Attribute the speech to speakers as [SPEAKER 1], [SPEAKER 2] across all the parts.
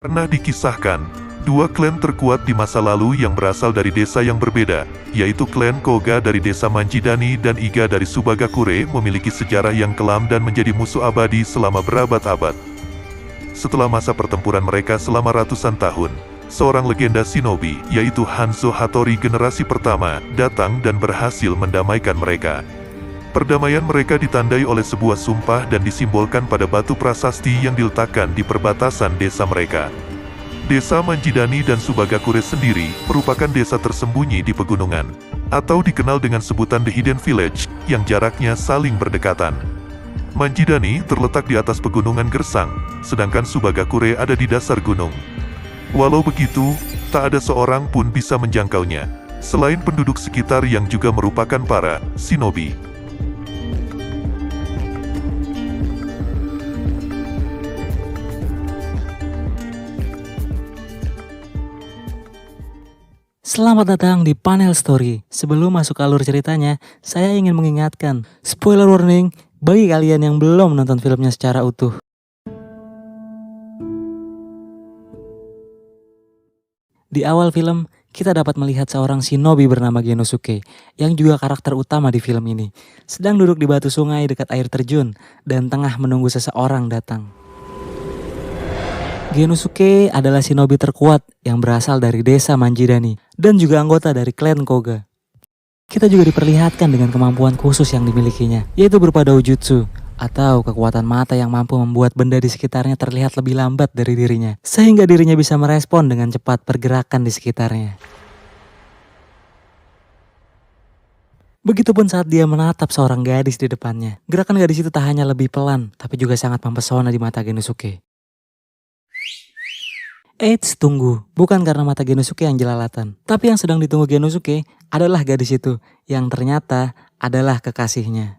[SPEAKER 1] Pernah dikisahkan, dua klan terkuat di masa lalu yang berasal dari desa yang berbeda, yaitu klan Koga dari desa Manjidani dan Iga dari Subagakure memiliki sejarah yang kelam dan menjadi musuh abadi selama berabad-abad. Setelah masa pertempuran mereka selama ratusan tahun, seorang legenda shinobi, yaitu Hanzo Hattori generasi pertama, datang dan berhasil mendamaikan mereka. Perdamaian mereka ditandai oleh sebuah sumpah dan disimbolkan pada batu prasasti yang diletakkan di perbatasan desa mereka. Desa Manjidani dan Subagakure sendiri merupakan desa tersembunyi di pegunungan, atau dikenal dengan sebutan The Hidden Village, yang jaraknya saling berdekatan. Manjidani terletak di atas pegunungan gersang, sedangkan Subagakure ada di dasar gunung. Walau begitu, tak ada seorang pun bisa menjangkaunya, selain penduduk sekitar yang juga merupakan para shinobi.
[SPEAKER 2] Selamat datang di Panel Story. Sebelum masuk alur ceritanya, saya ingin mengingatkan, spoiler warning bagi kalian yang belum nonton filmnya secara utuh. Di awal film, kita dapat melihat seorang shinobi bernama Genosuke, yang juga karakter utama di film ini, sedang duduk di batu sungai dekat air terjun, dan tengah menunggu seseorang datang. Genosuke adalah shinobi terkuat yang berasal dari desa Manjidani dan juga anggota dari klan Koga. Kita juga diperlihatkan dengan kemampuan khusus yang dimilikinya, yaitu berupa doujutsu atau kekuatan mata yang mampu membuat benda di sekitarnya terlihat lebih lambat dari dirinya, sehingga dirinya bisa merespon dengan cepat pergerakan di sekitarnya. Begitupun saat dia menatap seorang gadis di depannya. Gerakan gadis itu tak hanya lebih pelan, tapi juga sangat mempesona di mata Genosuke. Eits, tunggu. Bukan karena mata Genosuke yang jelalatan. Tapi yang sedang ditunggu Genosuke adalah gadis itu, yang ternyata adalah kekasihnya.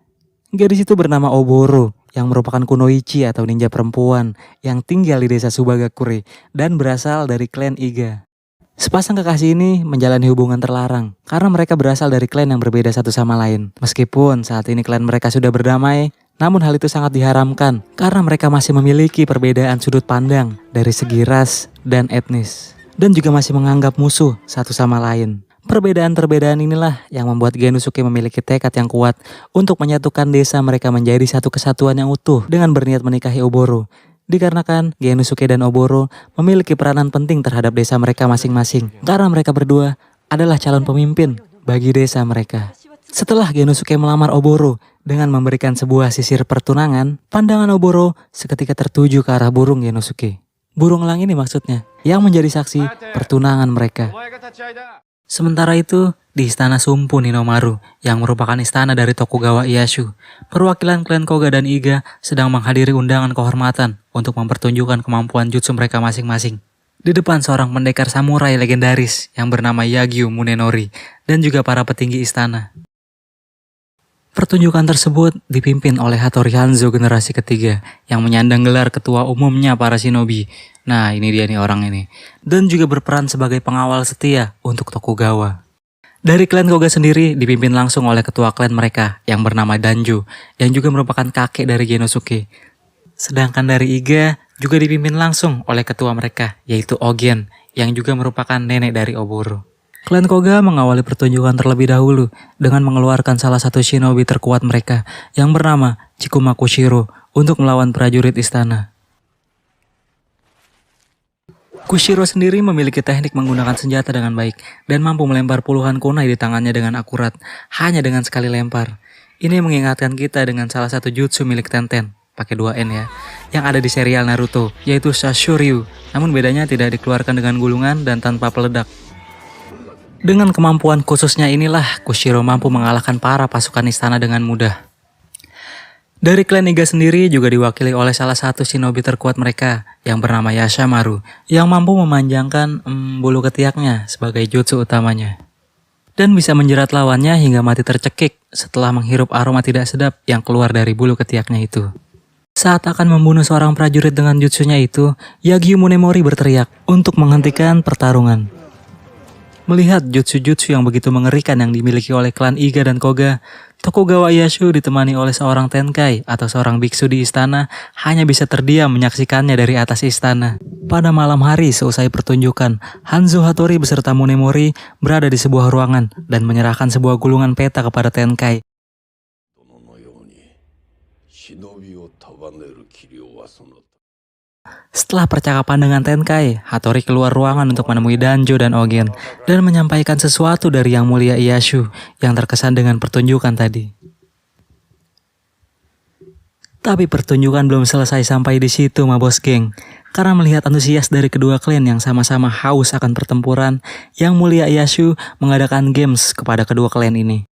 [SPEAKER 2] Gadis itu bernama Oboro, yang merupakan kunoichi atau ninja perempuan, yang tinggal di desa Subagakure, dan berasal dari klan Iga. Sepasang kekasih ini menjalani hubungan terlarang, karena mereka berasal dari klan yang berbeda satu sama lain. Meskipun saat ini klan mereka sudah berdamai, namun hal itu sangat diharamkan karena mereka masih memiliki perbedaan sudut pandang dari segi ras dan etnis. Dan juga masih menganggap musuh satu sama lain. Perbedaan-perbedaan inilah yang membuat Genosuke memiliki tekad yang kuat untuk menyatukan desa mereka menjadi satu kesatuan yang utuh dengan berniat menikahi Oboro. Dikarenakan Genosuke dan Oboro memiliki peranan penting terhadap desa mereka masing-masing. Karena mereka berdua adalah calon pemimpin bagi desa mereka. Setelah Genosuke melamar Oboro dengan memberikan sebuah sisir pertunangan, pandangan Oboro seketika tertuju ke arah burung Genosuke. Burung elang ini maksudnya, yang menjadi saksi pertunangan mereka. Sementara itu, di istana Sumpu Ninomaru, yang merupakan istana dari Tokugawa Ieyasu, perwakilan klan Koga dan Iga sedang menghadiri undangan kehormatan untuk mempertunjukkan kemampuan jutsu mereka masing-masing. Di depan seorang pendekar samurai legendaris yang bernama Yagyu Munenori dan juga para petinggi istana. Pertunjukan tersebut dipimpin oleh Hattori Hanzo generasi ketiga yang menyandang gelar ketua umumnya para shinobi. Nah, ini dia nih orang ini. Dan juga berperan sebagai pengawal setia untuk Tokugawa. Dari klan Koga sendiri dipimpin langsung oleh ketua klan mereka yang bernama Danjo, yang juga merupakan kakek dari Genosuke. Sedangkan dari Iga juga dipimpin langsung oleh ketua mereka, yaitu Ogen, yang juga merupakan nenek dari Oboro. Klan Koga mengawali pertunjukan terlebih dahulu dengan mengeluarkan salah satu shinobi terkuat mereka yang bernama Chikuma Kushiro untuk melawan prajurit istana. Kushiro sendiri memiliki teknik menggunakan senjata dengan baik dan mampu melempar puluhan kunai di tangannya dengan akurat, hanya dengan sekali lempar. Ini mengingatkan kita dengan salah satu jutsu milik Tenten, pakai 2N ya, yang ada di serial Naruto, yaitu Sashuryu, namun bedanya tidak dikeluarkan dengan gulungan dan tanpa peledak. Dengan kemampuan khususnya inilah Kushiro mampu mengalahkan para pasukan istana dengan mudah. Dari klan Iga sendiri juga diwakili oleh salah satu shinobi terkuat mereka yang bernama Yashamaru yang mampu memanjangkan bulu ketiaknya sebagai jutsu utamanya. Dan bisa menjerat lawannya hingga mati tercekik setelah menghirup aroma tidak sedap yang keluar dari bulu ketiaknya itu. Saat akan membunuh seorang prajurit dengan jutsunya itu, Yagyu Munemori berteriak untuk menghentikan pertarungan. Melihat jutsu-jutsu yang begitu mengerikan yang dimiliki oleh klan Iga dan Koga, Tokugawa Ieyasu ditemani oleh seorang tenkai atau seorang biksu di istana hanya bisa terdiam menyaksikannya dari atas istana. Pada malam hari seusai pertunjukan, Hanzo Hattori beserta Munemori berada di sebuah ruangan dan menyerahkan sebuah gulungan peta kepada tenkai. Setelah percakapan dengan Tenkai, Hattori keluar ruangan untuk menemui Danjo dan Ogen dan menyampaikan sesuatu dari Yang Mulia Ieyasu yang terkesan dengan pertunjukan tadi. Tapi pertunjukan belum selesai sampai di situ, mabos geng. Karena melihat antusias dari kedua klan yang sama-sama haus akan pertempuran, Yang Mulia Ieyasu mengadakan games kepada kedua klan ini.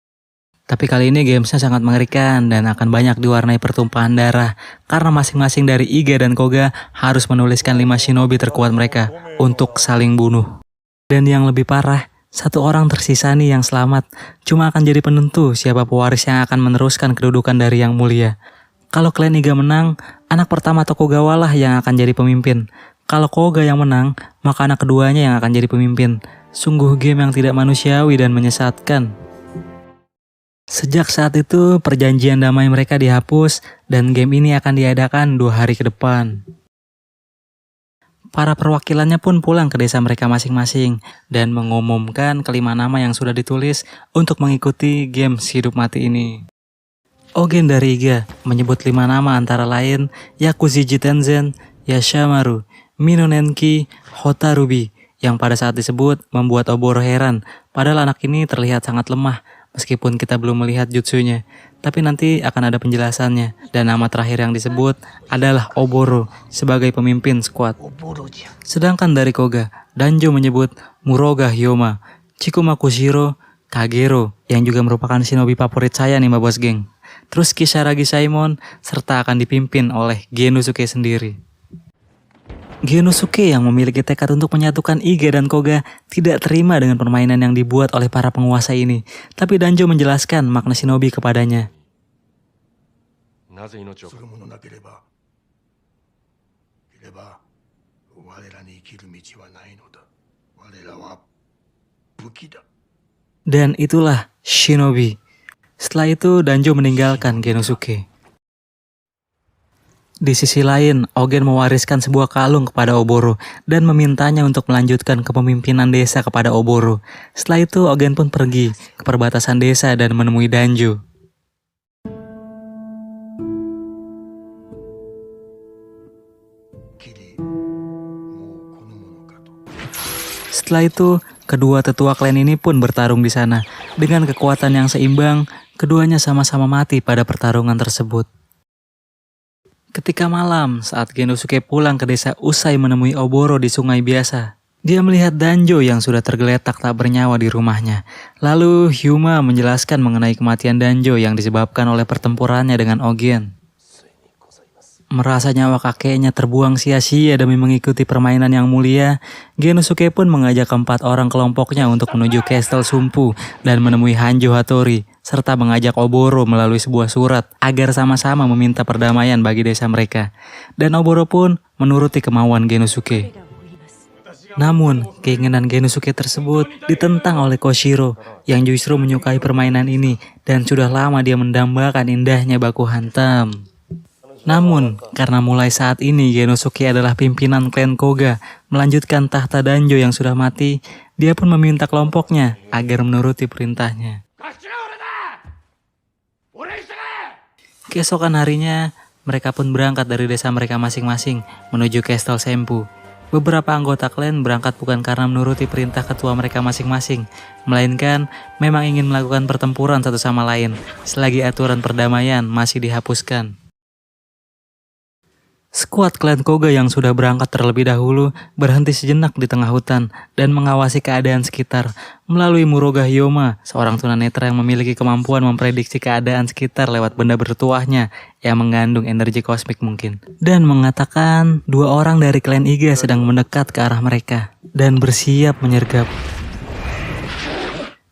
[SPEAKER 2] Tapi kali ini gamesnya sangat mengerikan dan akan banyak diwarnai pertumpahan darah karena masing-masing dari Iga dan Koga harus menuliskan 5 shinobi terkuat mereka untuk saling bunuh. Dan yang lebih parah, satu orang tersisa nih yang selamat cuma akan jadi penentu siapa pewaris yang akan meneruskan kedudukan dari Yang Mulia. Kalau klan Iga menang, anak pertama Tokugawa lah yang akan jadi pemimpin. Kalau Koga yang menang, maka anak keduanya yang akan jadi pemimpin. Sungguh game yang tidak manusiawi dan menyesatkan. Sejak saat itu, perjanjian damai mereka dihapus dan game ini akan diadakan 2 hari ke depan. Para perwakilannya pun pulang ke desa mereka masing-masing dan mengumumkan kelima nama yang sudah ditulis untuk mengikuti games hidup mati ini. Ogen dari Iga menyebut 5 nama antara lain Yakuji Tenzen, Yashamaru, Minonenki, Hotarubi, yang pada saat disebut membuat Oboro heran, padahal anak ini terlihat sangat lemah. Meskipun kita belum melihat jutsunya, tapi nanti akan ada penjelasannya. Dan nama terakhir yang disebut adalah Oboro sebagai pemimpin skuad. Sedangkan dari Koga, Danjo menyebut Muroga Hyoma, Chikuma Kushiro, Kagero, yang juga merupakan shinobi favorit saya nih bos geng. Terus Kisaragi Saimon, serta akan dipimpin oleh Genosuke sendiri. Genosuke yang memiliki tekad untuk menyatukan Iga dan Koga tidak terima dengan permainan yang dibuat oleh para penguasa ini. Tapi Danjo menjelaskan makna shinobi kepadanya. Dan itulah shinobi. Setelah itu Danjo meninggalkan Genosuke. Di sisi lain, Ogen mewariskan sebuah kalung kepada Oboro dan memintanya untuk melanjutkan kepemimpinan desa kepada Oboro. Setelah itu, Ogen pun pergi ke perbatasan desa dan menemui Danjo. Setelah itu, kedua tetua klan ini pun bertarung di sana. Dengan kekuatan yang seimbang, keduanya sama-sama mati pada pertarungan tersebut. Ketika malam, saat Genosuke pulang ke desa usai menemui Oboro di sungai biasa, dia melihat Danjo yang sudah tergeletak tak bernyawa di rumahnya. Lalu Hyuma menjelaskan mengenai kematian Danjo yang disebabkan oleh pertempurannya dengan Ogen. Merasa nyawa kakeknya terbuang sia-sia demi mengikuti permainan yang mulia, Genosuke pun mengajak 4 orang kelompoknya untuk menuju Castle Sumpu dan menemui Hanzo Hattori, serta mengajak Oboro melalui sebuah surat agar sama-sama meminta perdamaian bagi desa mereka. Dan Oboro pun menuruti kemauan Genosuke. Namun, keinginan Genosuke tersebut ditentang oleh Koshiro yang justru menyukai permainan ini dan sudah lama dia mendambakan indahnya baku hantam. Namun, karena mulai saat ini Genosuke adalah pimpinan klan Koga melanjutkan tahta Danjo yang sudah mati, dia pun meminta kelompoknya agar menuruti perintahnya. Keesokan harinya, mereka pun berangkat dari desa mereka masing-masing menuju Castle Sempu. Beberapa anggota klan berangkat bukan karena menuruti perintah ketua mereka masing-masing, melainkan memang ingin melakukan pertempuran satu sama lain selagi aturan perdamaian masih dihapuskan. Skuad klan Koga yang sudah berangkat terlebih dahulu berhenti sejenak di tengah hutan dan mengawasi keadaan sekitar melalui Muroga Hyoma, seorang tunanetra yang memiliki kemampuan memprediksi keadaan sekitar lewat benda bertuahnya yang mengandung energi kosmik mungkin. Dan mengatakan 2 orang dari klan Iga sedang mendekat ke arah mereka dan bersiap menyergap.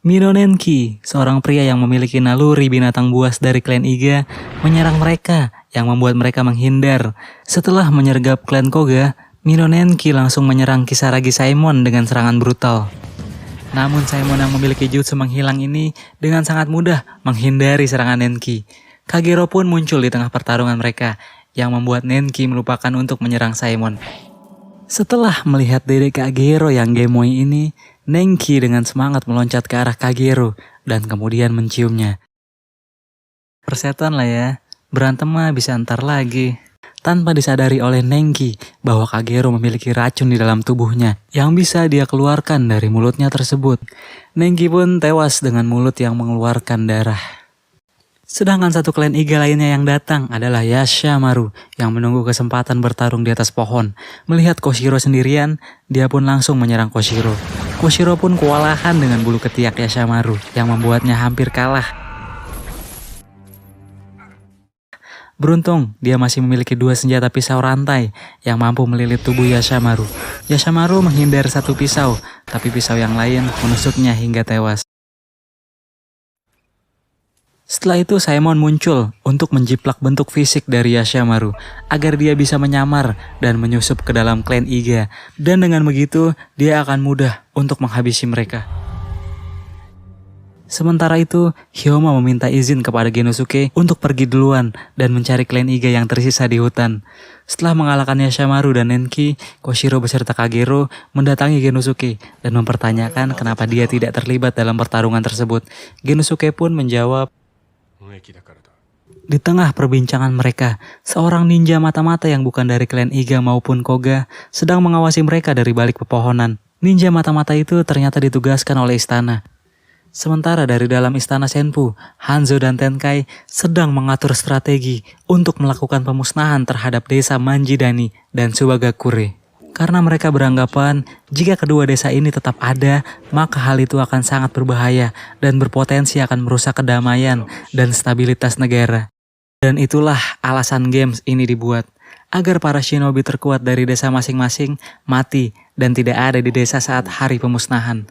[SPEAKER 2] Minonenki, seorang pria yang memiliki naluri binatang buas dari klan Iga, menyerang mereka yang membuat mereka menghindar. Setelah menyergap klan Koga, Minonenki langsung menyerang Kisaragi Saimon dengan serangan brutal. Namun Saemon yang memiliki jutsu menghilang ini dengan sangat mudah menghindari serangan Nenki. Kagero pun muncul di tengah pertarungan mereka yang membuat Nenki melupakan untuk menyerang Saemon. Setelah melihat dede Kagero yang gemoy ini, Nenki dengan semangat meloncat ke arah Kagero dan kemudian menciumnya. Persetan lah ya, berantem mah bisa ntar lagi. Tanpa disadari oleh Nenki bahwa Kagero memiliki racun di dalam tubuhnya yang bisa dia keluarkan dari mulutnya tersebut. Nenki pun tewas dengan mulut yang mengeluarkan darah. Sedangkan satu klan Iga lainnya yang datang adalah Yashamaru yang menunggu kesempatan bertarung di atas pohon. Melihat Koshiro sendirian, dia pun langsung menyerang Koshiro. Koshiro pun kewalahan dengan bulu ketiak Yashamaru yang membuatnya hampir kalah. Beruntung, dia masih memiliki 2 senjata pisau rantai yang mampu melilit tubuh Yashamaru. Yashamaru menghindar satu pisau, tapi pisau yang lain menusuknya hingga tewas. Setelah itu Saemon muncul untuk menjiplak bentuk fisik dari Yashamaru agar dia bisa menyamar dan menyusup ke dalam klan Iga. Dan dengan begitu, dia akan mudah untuk menghabisi mereka. Sementara itu, Hyoma meminta izin kepada Genosuke untuk pergi duluan dan mencari klan Iga yang tersisa di hutan. Setelah mengalahkan Yashamaru dan Nenki, Koshiro beserta Kagero mendatangi Genosuke dan mempertanyakan kenapa dia tidak terlibat dalam pertarungan tersebut. Genosuke pun menjawab, di tengah perbincangan mereka, seorang ninja mata-mata yang bukan dari klan Iga maupun Koga sedang mengawasi mereka dari balik pepohonan. Ninja mata-mata itu ternyata ditugaskan oleh istana. Sementara dari dalam istana Senpu, Hanzo dan Tenkai sedang mengatur strategi untuk melakukan pemusnahan terhadap desa Manjidani dan Subagakure. Karena mereka beranggapan jika kedua desa ini tetap ada, maka hal itu akan sangat berbahaya dan berpotensi akan merusak kedamaian dan stabilitas negara. Dan itulah alasan games ini dibuat, agar para shinobi terkuat dari desa masing-masing mati dan tidak ada di desa saat hari pemusnahan.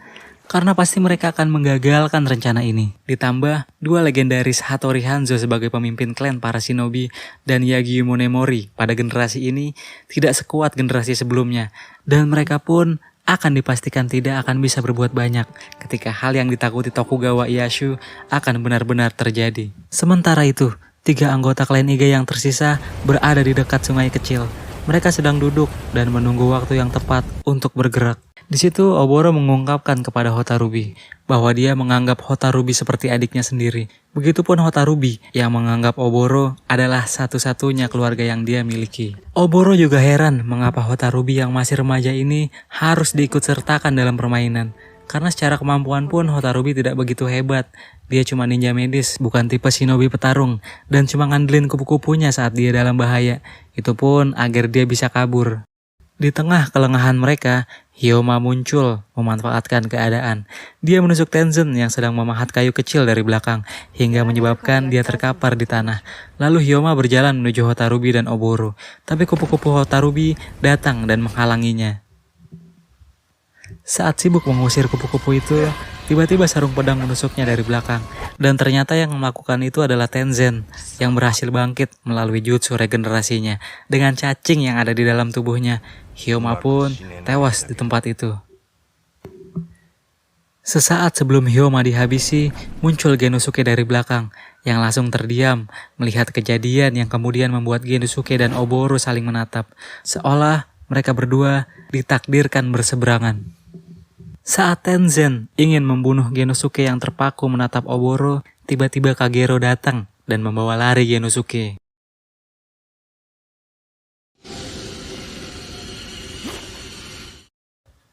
[SPEAKER 2] Karena pasti mereka akan menggagalkan rencana ini. Ditambah, 2 legendaris Hattori Hanzo sebagai pemimpin klan para shinobi dan Yagi Monemori pada generasi ini tidak sekuat generasi sebelumnya. Dan mereka pun akan dipastikan tidak akan bisa berbuat banyak ketika hal yang ditakuti Tokugawa Ieyasu akan benar-benar terjadi. Sementara itu, 3 anggota klan Iga yang tersisa berada di dekat sungai kecil. Mereka sedang duduk dan menunggu waktu yang tepat untuk bergerak. Di situ Oboro mengungkapkan kepada Hotarubi bahwa dia menganggap Hotarubi seperti adiknya sendiri. Begitupun Hotarubi yang menganggap Oboro adalah satu-satunya keluarga yang dia miliki. Oboro juga heran mengapa Hotarubi yang masih remaja ini harus diikut sertakan dalam permainan. Karena secara kemampuan pun Hotarubi tidak begitu hebat. Dia cuma ninja medis, bukan tipe shinobi petarung, dan cuma ngandelin kupu-kupunya saat dia dalam bahaya. Itu pun agar dia bisa kabur. Di tengah kelengahan mereka, Hyoma muncul memanfaatkan keadaan. Dia menusuk Tenzin yang sedang memahat kayu kecil dari belakang hingga menyebabkan dia terkapar di tanah. Lalu Hyoma berjalan menuju Hotarubi dan Oboro, tapi kupu-kupu Hotarubi datang dan menghalanginya. Saat sibuk mengusir kupu-kupu itu, tiba-tiba sarung pedang menusuknya dari belakang. Dan ternyata yang melakukan itu adalah Tenzen yang berhasil bangkit melalui jutsu regenerasinya dengan cacing yang ada di dalam tubuhnya. Hyoma pun tewas di tempat itu. Sesaat sebelum Hyoma dihabisi, muncul Genosuke dari belakang yang langsung terdiam melihat kejadian yang kemudian membuat Genosuke dan Oboro saling menatap, seolah mereka berdua ditakdirkan berseberangan. Saat Tenzen ingin membunuh Genosuke yang terpaku menatap Oboro, tiba-tiba Kagero datang dan membawa lari Genosuke.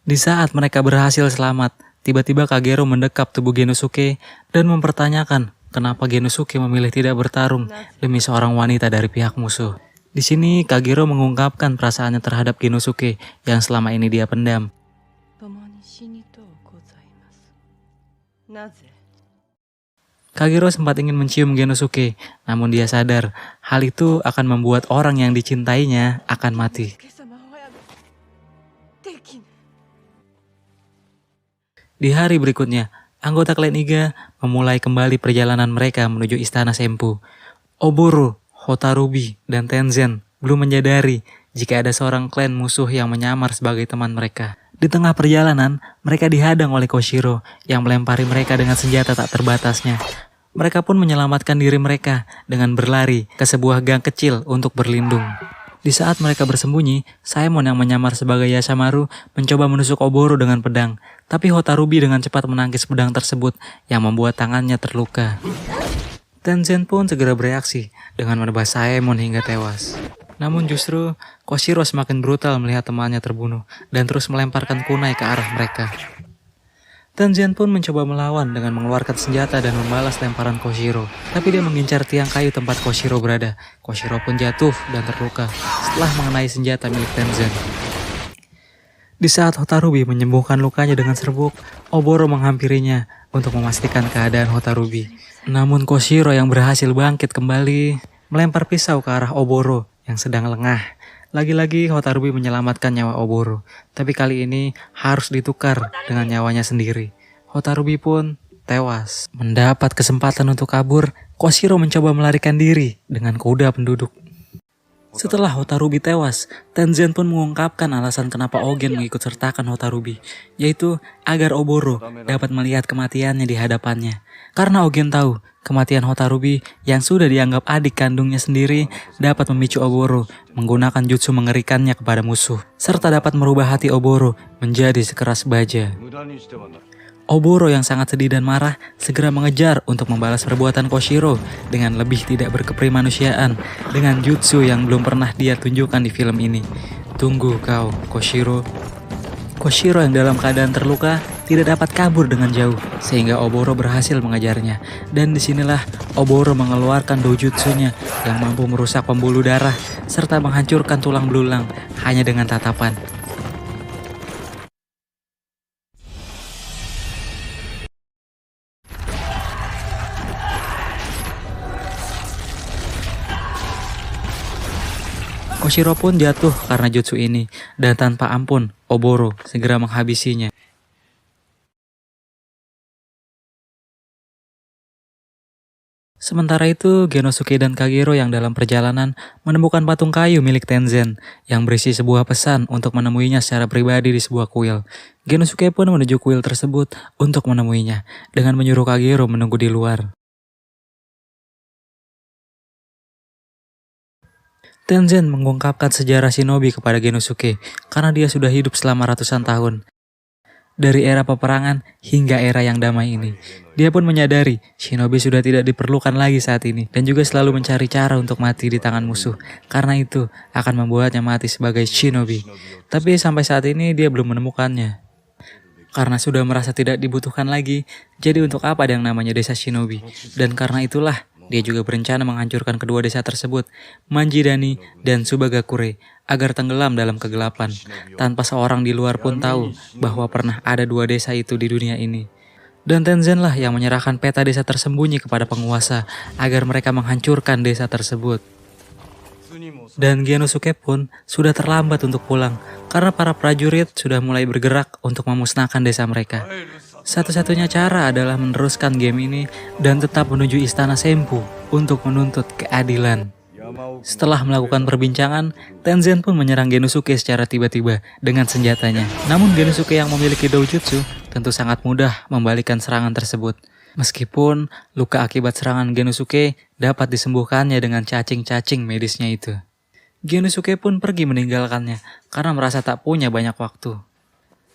[SPEAKER 2] Di saat mereka berhasil selamat, tiba-tiba Kagero mendekap tubuh Genosuke dan mempertanyakan kenapa Genosuke memilih tidak bertarung demi seorang wanita dari pihak musuh. Di sini Kagero mengungkapkan perasaannya terhadap Genosuke yang selama ini dia pendam. Kagero sempat ingin mencium Genosuke, namun dia sadar hal itu akan membuat orang yang dicintainya akan mati. Di hari berikutnya, anggota klan Iga memulai kembali perjalanan mereka menuju istana Senpu. Oboro, Hotarubi, dan Tenzen belum menyadari jika ada seorang klan musuh yang menyamar sebagai teman mereka. Di tengah perjalanan, mereka dihadang oleh Koshiro yang melempari mereka dengan senjata tak terbatasnya. Mereka pun menyelamatkan diri mereka dengan berlari ke sebuah gang kecil untuk berlindung. Di saat mereka bersembunyi, Simon yang menyamar sebagai Yashamaru mencoba menusuk Oboro dengan pedang. Tapi Hotarubi dengan cepat menangkis pedang tersebut yang membuat tangannya terluka. Tenzen pun segera bereaksi dengan menebas Simon hingga tewas. Namun justru Koshiro semakin brutal melihat temannya terbunuh dan terus melemparkan kunai ke arah mereka. Tenzen pun mencoba melawan dengan mengeluarkan senjata dan membalas lemparan Koshiro. Tapi dia mengincar tiang kayu tempat Koshiro berada. Koshiro pun jatuh dan terluka setelah mengenai senjata milik Tenzen. Di saat Hotarubi menyembuhkan lukanya dengan serbuk, Oboro menghampirinya untuk memastikan keadaan Hotarubi. Namun Koshiro yang berhasil bangkit kembali melempar pisau ke arah Oboro yang sedang lengah. Lagi-lagi Hotarubi menyelamatkan nyawa Oboro, tapi kali ini harus ditukar dengan nyawanya sendiri. Hotarubi pun tewas. Mendapat kesempatan untuk kabur, Koshiro mencoba melarikan diri dengan kuda penduduk. Setelah Hotarubi tewas, Tenzen pun mengungkapkan alasan kenapa Ogen mengikut sertakan Hotarubi, yaitu agar Oboro dapat melihat kematiannya di hadapannya. Karena Ogen tahu kematian Hotarubi yang sudah dianggap adik kandungnya sendiri dapat memicu Oboro menggunakan jutsu mengerikannya kepada musuh, serta dapat merubah hati Oboro menjadi sekeras baja. Oboro yang sangat sedih dan marah segera mengejar untuk membalas perbuatan Koshiro dengan lebih tidak berkeprimanusiaan dengan jutsu yang belum pernah dia tunjukkan di film ini. Tunggu kau, Koshiro. Koshiro yang dalam keadaan terluka tidak dapat kabur dengan jauh sehingga Oboro berhasil mengejarnya. Dan disinilah Oboro mengeluarkan dojutsunya yang mampu merusak pembuluh darah serta menghancurkan tulang belulang hanya dengan tatapan. Koshiro pun jatuh karena jutsu ini, dan tanpa ampun, Oboro segera menghabisinya. Sementara itu, Genosuke dan Kagero yang dalam perjalanan menemukan patung kayu milik Tenzen yang berisi sebuah pesan untuk menemuinya secara pribadi di sebuah kuil. Genosuke pun menuju kuil tersebut untuk menemuinya, dengan menyuruh Kagero menunggu di luar. Tenzen mengungkapkan sejarah shinobi kepada Genosuke karena dia sudah hidup selama ratusan tahun. Dari era peperangan hingga era yang damai ini. Dia pun menyadari shinobi sudah tidak diperlukan lagi saat ini dan juga selalu mencari cara untuk mati di tangan musuh. Karena itu akan membuatnya mati sebagai shinobi. Tapi sampai saat ini dia belum menemukannya. Karena sudah merasa tidak dibutuhkan lagi, jadi untuk apa ada yang namanya desa shinobi? Dan karena itulah dia juga berencana menghancurkan kedua desa tersebut, Manjidani dan Subagakure, agar tenggelam dalam kegelapan, tanpa seorang di luar pun tahu bahwa pernah ada dua desa itu di dunia ini. Dan Tenzen lah yang menyerahkan peta desa tersembunyi kepada penguasa, agar mereka menghancurkan desa tersebut. Dan Genosuke pun sudah terlambat untuk pulang, karena para prajurit sudah mulai bergerak untuk memusnahkan desa mereka. Satu-satunya cara adalah meneruskan game ini dan tetap menuju istana Senpu untuk menuntut keadilan. Setelah melakukan perbincangan, Tenzen pun menyerang Genosuke secara tiba-tiba dengan senjatanya. Namun Genosuke yang memiliki dojutsu tentu sangat mudah membalikkan serangan tersebut. Meskipun luka akibat serangan Genosuke dapat disembuhkannya dengan cacing-cacing medisnya itu. Genosuke pun pergi meninggalkannya karena merasa tak punya banyak waktu.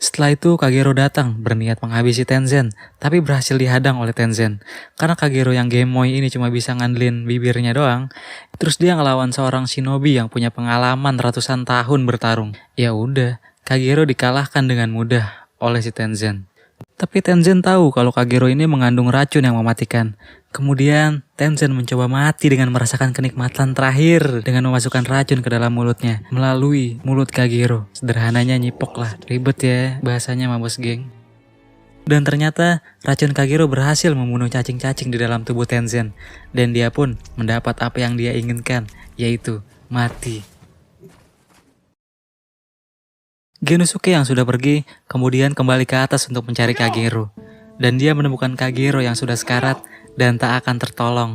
[SPEAKER 2] Setelah itu Kagero datang berniat menghabisi Tenzen, tapi berhasil dihadang oleh Tenzen. Karena Kagero yang gemoy ini cuma bisa ngandelin bibirnya doang, terus dia ngelawan seorang shinobi yang punya pengalaman ratusan tahun bertarung. Ya udah, Kagero dikalahkan dengan mudah oleh si Tenzen. Tapi Tenzen tahu kalau Kagero ini mengandung racun yang mematikan. Kemudian Tenzen mencoba mati dengan merasakan kenikmatan terakhir dengan memasukkan racun ke dalam mulutnya melalui mulut Kagero. Sederhananya nyipok lah, ribet ya bahasanya mabos geng. Dan ternyata racun Kagero berhasil membunuh cacing-cacing di dalam tubuh Tenzen. Dan dia pun mendapat apa yang dia inginkan, yaitu mati. Genosuke yang sudah pergi kemudian kembali ke atas untuk mencari Kagero. Dan dia menemukan Kagero yang sudah sekarat dan tak akan tertolong.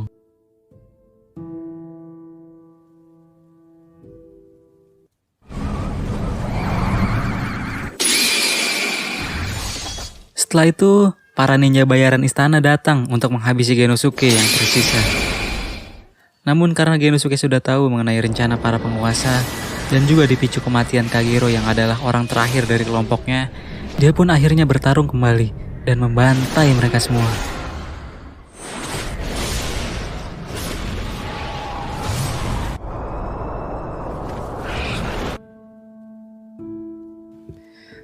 [SPEAKER 2] Setelah itu, para ninja bayaran istana datang untuk menghabisi Genosuke yang tersisa. Namun karena Genosuke sudah tahu mengenai rencana para penguasa dan juga dipicu kematian Kagero yang adalah orang terakhir dari kelompoknya, dia pun akhirnya bertarung kembali dan membantai mereka semua.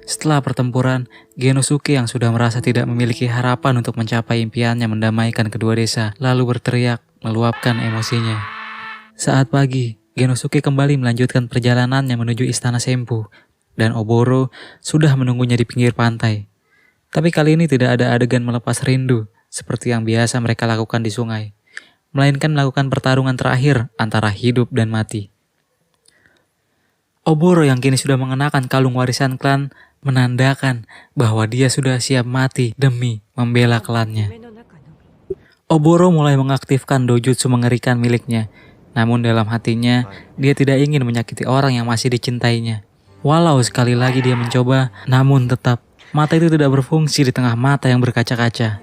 [SPEAKER 2] Setelah pertempuran, Genosuke yang sudah merasa tidak memiliki harapan untuk mencapai impiannya mendamaikan kedua desa, lalu berteriak, meluapkan emosinya. Saat pagi, Genosuke kembali melanjutkan perjalanannya menuju istana Senpu, dan Oboro sudah menunggunya di pinggir pantai. Tapi kali ini tidak ada adegan melepas rindu, seperti yang biasa mereka lakukan di sungai, melainkan melakukan pertarungan terakhir antara hidup dan mati. Oboro yang kini sudah mengenakan kalung warisan klan menandakan bahwa dia sudah siap mati demi membela klannya. Oboro mulai mengaktifkan dojutsu mengerikan miliknya, namun dalam hatinya dia tidak ingin menyakiti orang yang masih dicintainya. Walau sekali lagi dia mencoba, namun tetap mata itu tidak berfungsi di tengah mata yang berkaca-kaca.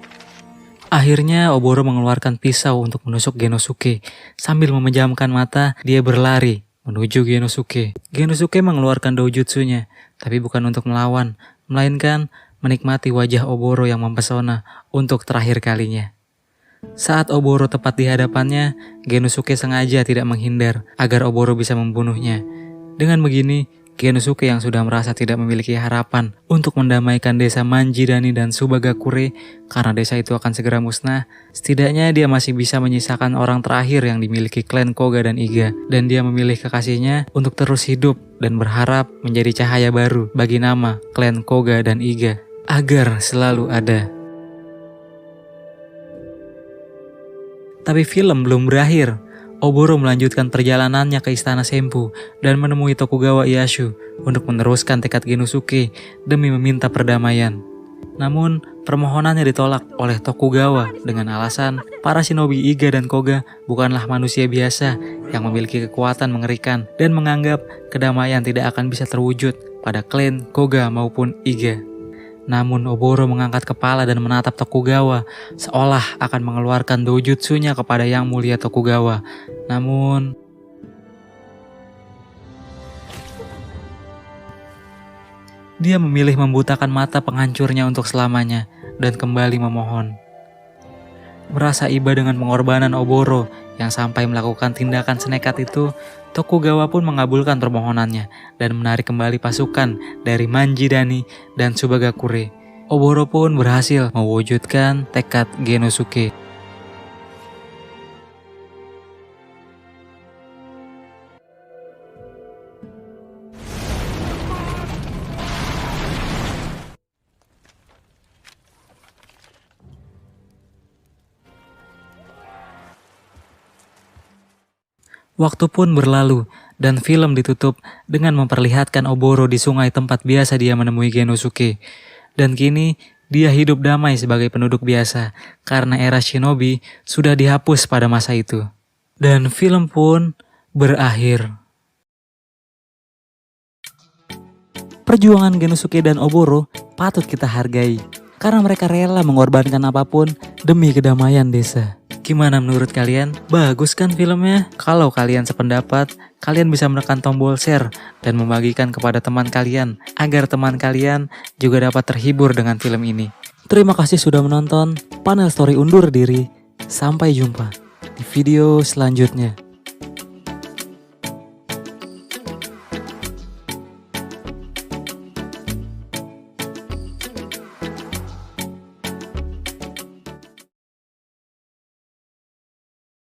[SPEAKER 2] Akhirnya Oboro mengeluarkan pisau untuk menusuk Genosuke. Sambil memejamkan mata, dia berlari menuju Genosuke. Genosuke mengeluarkan dojutsunya, tapi bukan untuk melawan, melainkan menikmati wajah Oboro yang mempesona untuk terakhir kalinya. Saat Oboro tepat di hadapannya, Genosuke sengaja tidak menghindar agar Oboro bisa membunuhnya. Dengan begini, Genosuke yang sudah merasa tidak memiliki harapan untuk mendamaikan desa Manjidani dan Subagakure karena desa itu akan segera musnah, setidaknya dia masih bisa menyisakan orang terakhir yang dimiliki klan Koga dan Iga, dan dia memilih kekasihnya untuk terus hidup dan berharap menjadi cahaya baru bagi nama klan Koga dan Iga agar selalu ada. Tapi film belum berakhir. Oboro melanjutkan perjalanannya ke istana Senpu dan menemui Tokugawa Ieyasu untuk meneruskan tekad Genosuke demi meminta perdamaian. Namun, permohonannya ditolak oleh Tokugawa dengan alasan para shinobi Iga dan Koga bukanlah manusia biasa yang memiliki kekuatan mengerikan dan menganggap kedamaian tidak akan bisa terwujud pada klan Koga maupun Iga. Namun Oboro mengangkat kepala dan menatap Tokugawa seolah akan mengeluarkan dojutsunya kepada Yang Mulia Tokugawa. Namun dia memilih membutakan mata penghancurnya untuk selamanya dan kembali memohon. Merasa iba dengan pengorbanan Oboro yang sampai melakukan tindakan senekat itu, Tokugawa pun mengabulkan permohonannya dan menarik kembali pasukan dari Manjidani dan Subagakure. Oboro pun berhasil mewujudkan tekad Genosuke. Waktu pun berlalu dan film ditutup dengan memperlihatkan Oboro di sungai tempat biasa dia menemui Genosuke. Dan kini dia hidup damai sebagai penduduk biasa karena era shinobi sudah dihapus pada masa itu. Dan film pun berakhir. Perjuangan Genosuke dan Oboro patut kita hargai karena mereka rela mengorbankan apapun demi kedamaian desa. Gimana menurut kalian? Bagus kan filmnya? Kalau kalian sependapat, kalian bisa menekan tombol share dan membagikan kepada teman kalian agar teman kalian juga dapat terhibur dengan film ini. Terima kasih sudah menonton. Panel Story undur diri. Sampai jumpa di video selanjutnya.